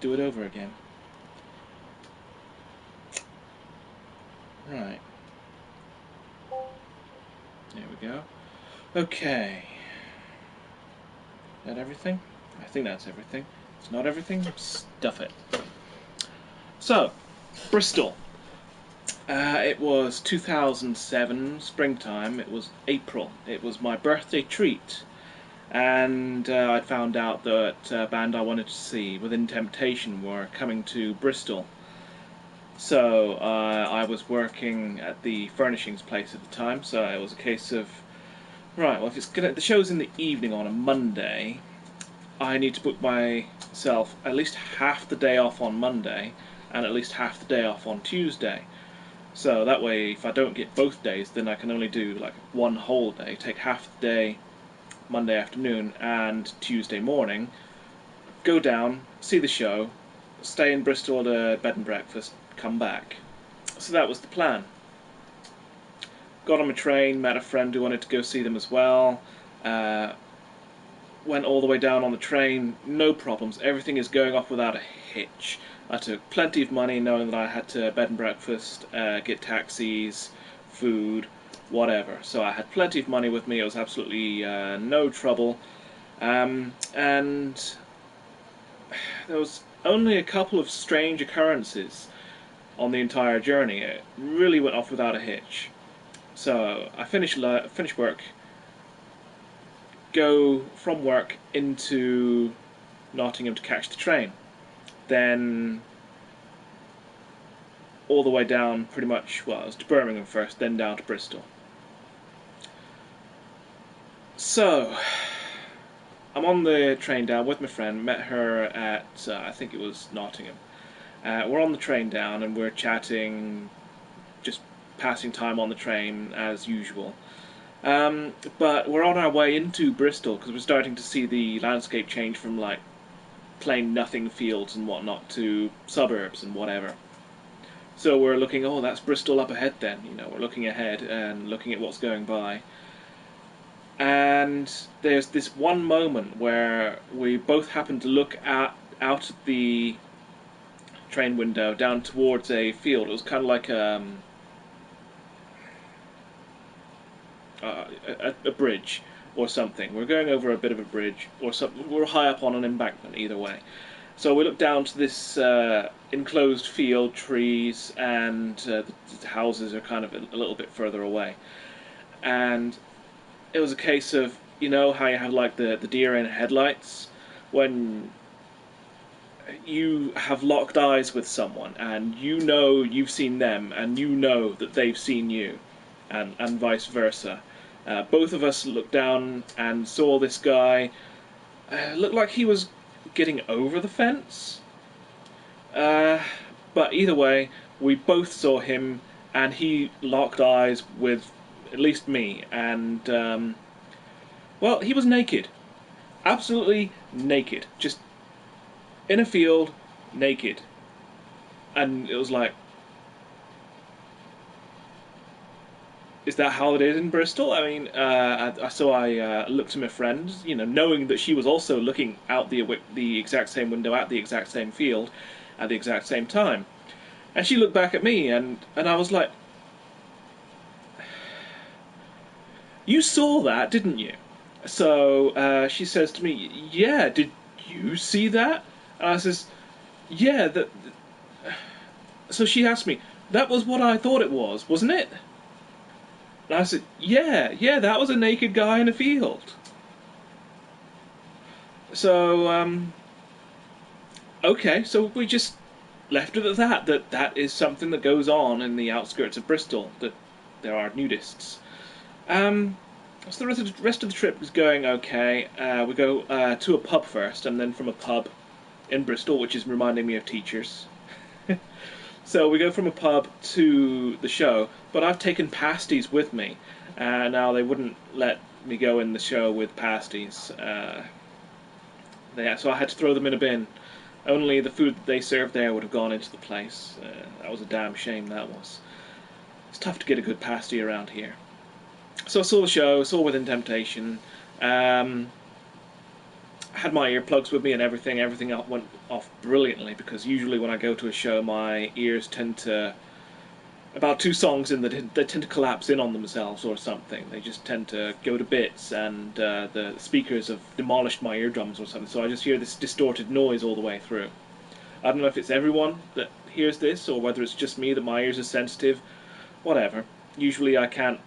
do it over again. Right. There we go. Okay. That everything? I think that's everything. It's not everything. Stuff it. So, Bristol. It was 2007, springtime. It was April. It was my birthday treat. And I found out that a band I wanted to see, Within Temptation, were coming to Bristol. So I was working at the furnishings place at the time, so it was a case of, right, well, if the show's in the evening on a Monday, I need to book myself at least half the day off on Monday and at least half the day off on Tuesday. So that way, if I don't get both days, then I can only do like one whole day, take half the day Monday afternoon and Tuesday morning, go down, see the show, stay in Bristol at a bed and breakfast, come back. So that was the plan. Got on my train, met a friend who wanted to go see them as well. Went all the way down on the train, no problems. Everything is going off without a hitch. I took plenty of money knowing that I had to bed and breakfast, get taxis, food, whatever. So I had plenty of money with me. It was absolutely no trouble. And there was only a couple of strange occurrences on the entire journey. It really went off without a hitch. So I finish work, go from work into Nottingham to catch the train. Then all the way down pretty much, well, it was to Birmingham first, then down to Bristol. So, I'm on the train down with my friend, met her at, I think it was Nottingham. We're on the train down and we're chatting, just passing time on the train as usual. But we're on our way into Bristol because we're starting to see the landscape change from like plain nothing fields and whatnot to suburbs and whatever. So we're looking, oh, that's Bristol up ahead then, we're looking ahead and looking at what's going by. And there's this one moment where we both happen to look out of the train window down towards a field. It was kind of like a bridge or something. We're going over a bit of a bridge or something. We're high up on an embankment either way. So we look down to this enclosed field, trees, and the houses are kind of a little bit further away. And it was a case of, how you have like the deer in headlights? When you have locked eyes with someone and you've seen them and that they've seen you, and vice versa. Both of us looked down and saw this guy. Looked like he was getting over the fence. But either way, we both saw him and he locked eyes with at least me. And, well, he was naked. Absolutely naked. Just in a field, naked. And it was like, is that how it is in Bristol? I mean, so I looked to my friend, knowing that she was also looking out the exact same window at the exact same field at the exact same time. And she looked back at me, and I was like, you saw that, didn't you? So she says to me, yeah, did you see that? And I says, yeah. So she asked me, that was what I thought it was, wasn't it? And I said, yeah, that was a naked guy in a field. So, okay, so we just left it at that is something that goes on in the outskirts of Bristol, that there are nudists. So the rest of the trip was going okay. We go to a pub first, and then from a pub in Bristol, which is reminding me of teachers. So we go from a pub to the show, but I've taken pasties with me. Now they wouldn't let me go in the show with pasties. So I had to throw them in a bin. Only the food that they served there would have gone into the place. That was a damn shame, that was. It's tough to get a good pasty around here. So I saw the show, saw Within Temptation. had my earplugs with me and everything. Everything went off brilliantly, because usually when I go to a show, my ears tend to, about two songs in, they tend to collapse in on themselves or something. They just tend to go to bits, and the speakers have demolished my eardrums or something. So I just hear this distorted noise all the way through. I don't know if it's everyone that hears this, or whether it's just me that my ears are sensitive. Whatever. Usually I can't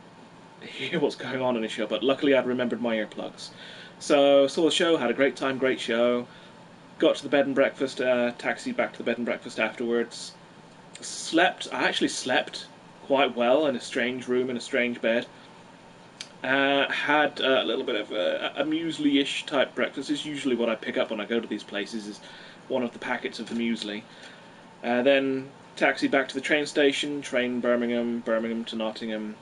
hear what's going on in a show, but luckily I'd remembered my earplugs. So saw the show, had a great time, great show. Got to the bed and breakfast, taxied back to the bed and breakfast afterwards. Slept. I actually slept quite well in a strange room in a strange bed. Had a little bit of a muesli-ish type breakfast. Is usually what I pick up when I go to these places. Is one of the packets of the muesli. Then taxi back to the train station. Train Birmingham, Birmingham to Nottingham,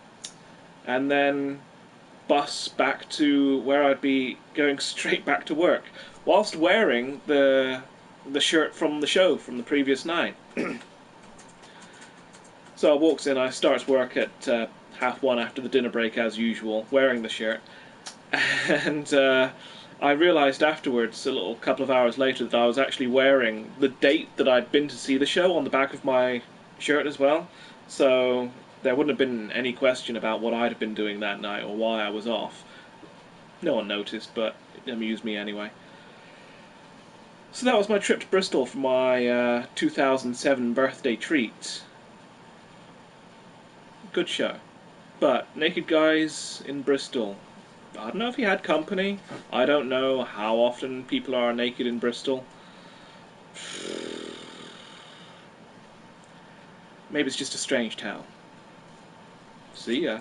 and then bus back to where I'd be going straight back to work, whilst wearing the shirt from the show from the previous night. So I walks in, I starts work at 1:30 after the dinner break as usual, wearing the shirt, and I realised afterwards, a little couple of hours later, that I was actually wearing the date that I'd been to see the show on the back of my shirt as well. So there wouldn't have been any question about what I'd have been doing that night or why I was off. No one noticed, but it amused me anyway. So that was my trip to Bristol for my 2007 birthday treat. Good show. But Naked Guys in Bristol. I don't know if he had company. I don't know how often people are naked in Bristol. Maybe it's just a strange town. See ya.